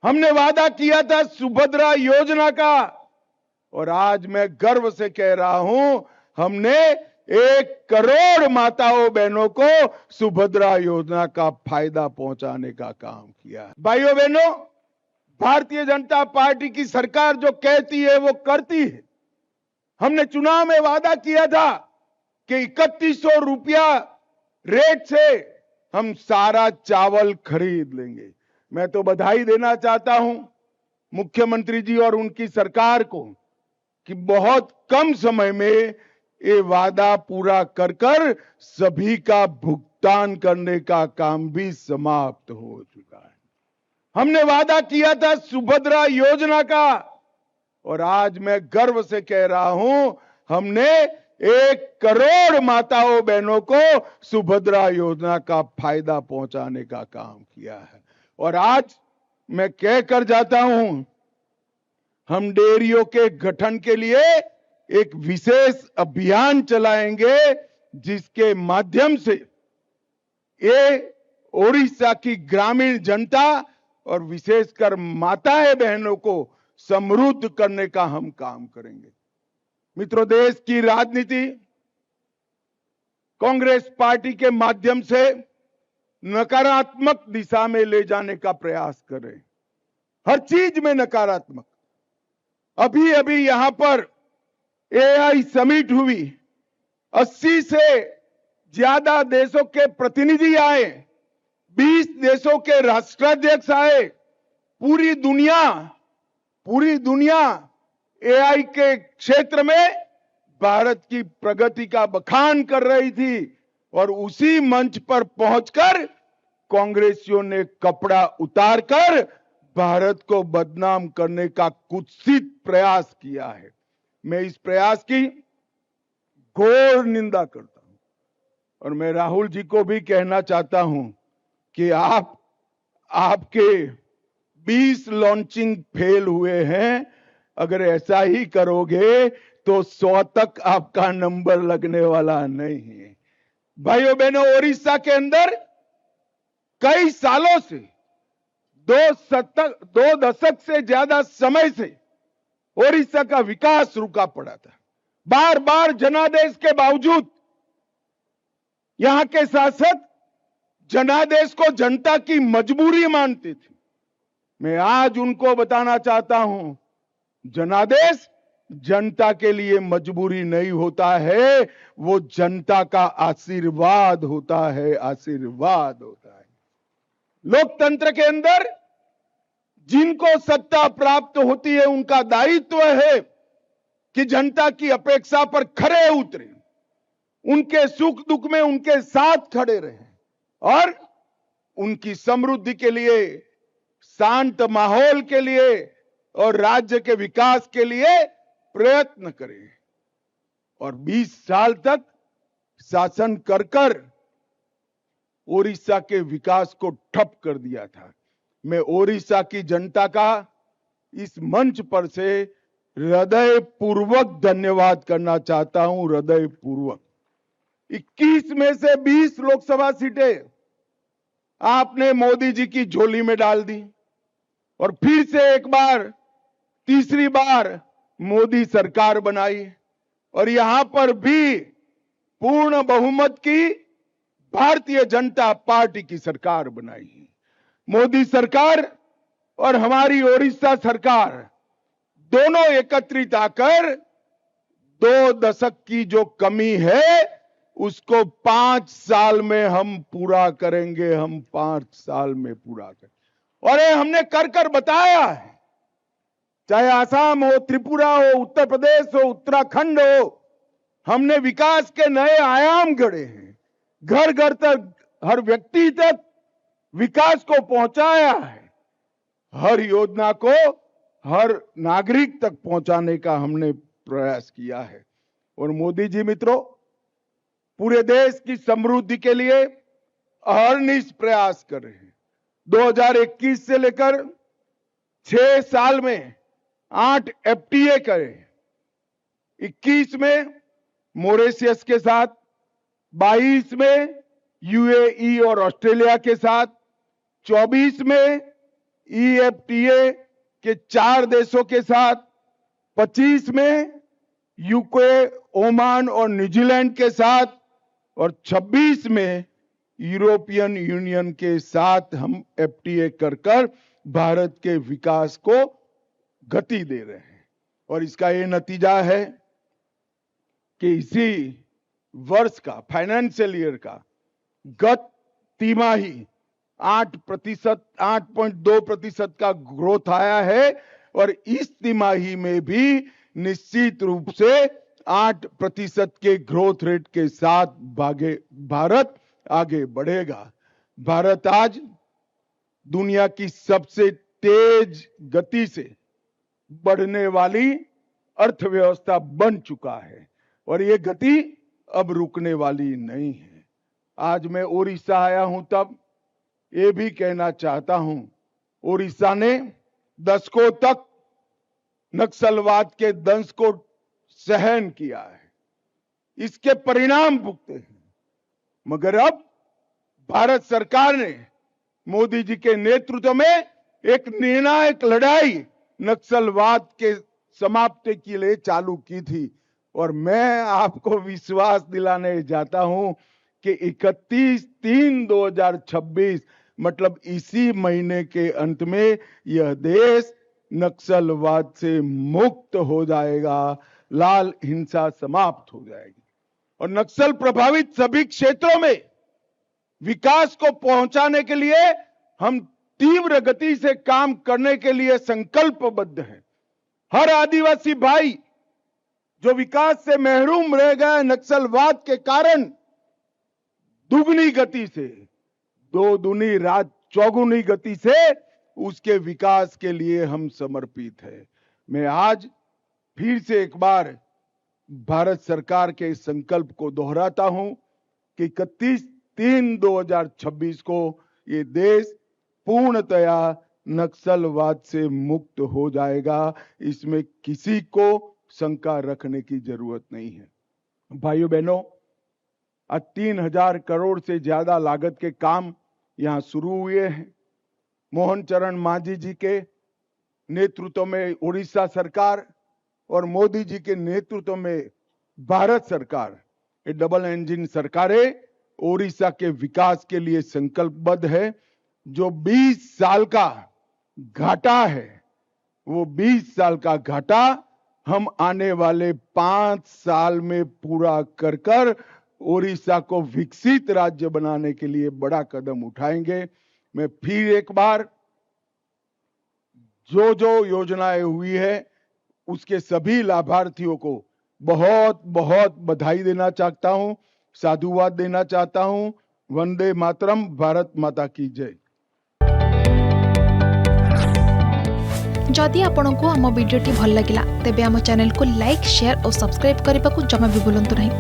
हमने वादा किया था सुभद्रा योजना का, और आज मैं गर्व से कह रहा हूं, हमने 1 करोड़ माताओं बहनों को सुभद्रा योजना का फायदा पहुंचाने का काम किया। भाइयों बहनों, भारतीय जनता पार्टी की सरकार जो कहती है वो करती है। हमने चुनाव में वादा किया था कि 3100 रुपया रेट से हम सारा चावल खरीद लेंगे। मैं तो बधाई देना चाहता हूं मुख्यमंत्री जी और उनकी सरकार को कि बहुत कम समय में ये वादा पूरा कर कर सभी का भुगतान करने का काम भी समाप्त हो चुका है। हमने वादा किया था सुभद्रा योजना का, और आज मैं गर्व से कह रहा हूं, हमने 1 करोड़ माताओं बहनों को सुभद्रा योजना का फायदा पहुंचाने का काम किया है। और आज मैं कह कर जाता हूं, हम डेयरियों के गठन के लिए एक विशेष अभियान चलाएंगे, जिसके माध्यम से ये ओडिशा की ग्रामीण जनता और विशेषकर माताएं बहनों को समृद्ध करने का हम काम करेंगे। मित्रों, देश की राजनीति कांग्रेस पार्टी के माध्यम से नकारात्मक दिशा में ले जाने का प्रयास कर रहे हैं, हर चीज में नकारात्मक। अभी अभी यहां पर एआई समिट हुई, 80 से ज्यादा देशों के प्रतिनिधि आए, 20 देशों के राष्ट्राध्यक्ष आए। पूरी दुनिया एआई के क्षेत्र में भारत की प्रगति का बखान कर रही थी, और उसी मंच पर पहुंचकर कांग्रेसियों ने कपड़ा उतारकर भारत को बदनाम करने का कुत्सित प्रयास किया है। मैं इस प्रयास की घोर निंदा करता हूं, और मैं राहुल जी को भी कहना चाहता हूं कि आपके 20 लॉन्चिंग फेल हुए हैं। अगर ऐसा ही करोगे तो 100 तक आपका नंबर लगने वाला नहीं है। भाइयों बहनों, ओडिशा के अंदर कई सालों से 2 दशक से ज्यादा समय से ओडिशा का विकास रुका पड़ा था। बार बार जनादेश के बावजूद यहां के शासक जनादेश को जनता की मजबूरी मानते थे। मैं आज उनको बताना चाहता हूं, जनादेश जनता के लिए मजबूरी नहीं होता है, वो जनता का आशीर्वाद होता है, आशीर्वाद होता है। लोकतंत्र के अंदर जिनको सत्ता प्राप्त होती है, उनका दायित्व है कि जनता की अपेक्षा पर खरे उतरे, उनके सुख दुख में उनके साथ खड़े रहें, और उनकी समृद्धि के लिए, शांत माहौल के लिए और राज्य के विकास के लिए प्रयत्न करें। और 20 साल तक शासन कर ओडिशा के विकास को ठप कर दिया था। मैं ओडिशा की जनता का इस मंच पर से हृदयपूर्वक धन्यवाद करना चाहता हूं, हृदयपूर्वक। 21 में से 20 लोकसभा सीटें आपने मोदी जी की झोली में डाल दी, और फिर से एक बार, तीसरी बार मोदी सरकार बनाई, और यहां पर भी पूर्ण बहुमत की भारतीय जनता पार्टी की सरकार बनाई। मोदी सरकार और हमारी ओडिशा सरकार दोनों एकत्रित आकर 2 दशक की जो कमी है उसको 5 साल में हम पूरा करेंगे, हम 5 साल में पूरा करेंगे। और ये हमने कर बताया है, चाहे आसाम हो, त्रिपुरा हो, उत्तर प्रदेश हो, उत्तराखंड हो, हमने विकास के नए आयाम गढ़े हैं। घर घर तक, हर व्यक्ति तक विकास को पहुंचाया है। हर योजना को हर नागरिक तक पहुंचाने का हमने प्रयास किया है। और मोदी जी मित्रों, पूरे देश की समृद्धि के लिए अहर्निश प्रयास कर रहे हैं। 2021 से लेकर 6 साल में 8 एफटीए करे, 21 में मॉरिशस के साथ, 22 में यूएई और ऑस्ट्रेलिया के साथ, 24 में EFTA के 4 देशों के साथ, 25 में यूके, ओमान और न्यूजीलैंड के साथ, और 26 में यूरोपियन यूनियन के साथ हम FTA कर भारत के विकास को गति दे रहे हैं। और इसका ये नतीजा है कि इसी वर्ष का, फाइनेंशियल ईयर का गत तिमाही 8.2% का ग्रोथ आया है, और इस तिमाही में भी निश्चित रूप से 8% के ग्रोथ रेट के साथ भारत आगे बढ़ेगा। भारत आज दुनिया की सबसे तेज गति से बढ़ने वाली अर्थव्यवस्था बन चुका है, और ये गति अब रुकने वाली नहीं है। आज मैं ओडिशा आया हूं, तब ये भी कहना चाहता हूं, ओडिशा ने दशकों तक नक्सलवाद के दंश को सहन किया है, इसके परिणाम भुगते हैं, मगर अब भारत सरकार ने मोदी जी के नेतृत्व में एक निर्णायक लड़ाई नक्सलवाद के समाप्ति के लिए चालू की थी। और मैं आपको विश्वास दिलाने जाता हूं कि 31/3/2026 मतलब इसी महीने के अंत में यह देश नक्सलवाद से मुक्त हो जाएगा, लाल हिंसा समाप्त हो जाएगी, और नक्सल प्रभावित सभी क्षेत्रों में विकास को पहुंचाने के लिए हम तीव्र गति से काम करने के लिए संकल्पबद्ध हैं। हर आदिवासी भाई जो विकास से महरूम रह गए नक्सलवाद के कारण, दुगनी गति से, 2 दूनी रात चौगुनी गति से उसके विकास के लिए हम समर्पित हैं। मैं आज फिर से एक बार भारत सरकार के संकल्प को दोहराता हूं कि 31/3/2026 को ये देश पूर्णतया नक्सलवाद से मुक्त हो जाएगा। इसमें किसी को शंका रखने की जरूरत नहीं है। भाइयों बहनों, आज 3000 करोड़ से ज्यादा लागत के काम यहां शुरू हुए हैं। मोहन चरण मांझी जी के नेतृत्व में उड़ीसा सरकार और मोदी जी के नेतृत्व में भारत सरकार, ये डबल इंजन सरकारें ओडिशा के विकास के लिए संकल्पबद्ध है। जो 20 साल का घाटा है, वो 20 साल का घाटा हम आने वाले 5 साल में पूरा कर ओडिशा को विकसित राज्य बनाने के लिए बड़ा कदम उठाएंगे। मैं फिर एक बार जो योजनाएं हुई है उसके सभी लाभार्थियों को बहुत बहुत बधाई देना चाहता हूं, साधुवाद देना चाहता हूं। वंदे मातरम, भारत माता की जय। जदि आपंक आम भिडी भल लगा तेब आम चैनल को लाइक, शेयर और सब्सक्राइब करने को जमा भी भूलु नहीं।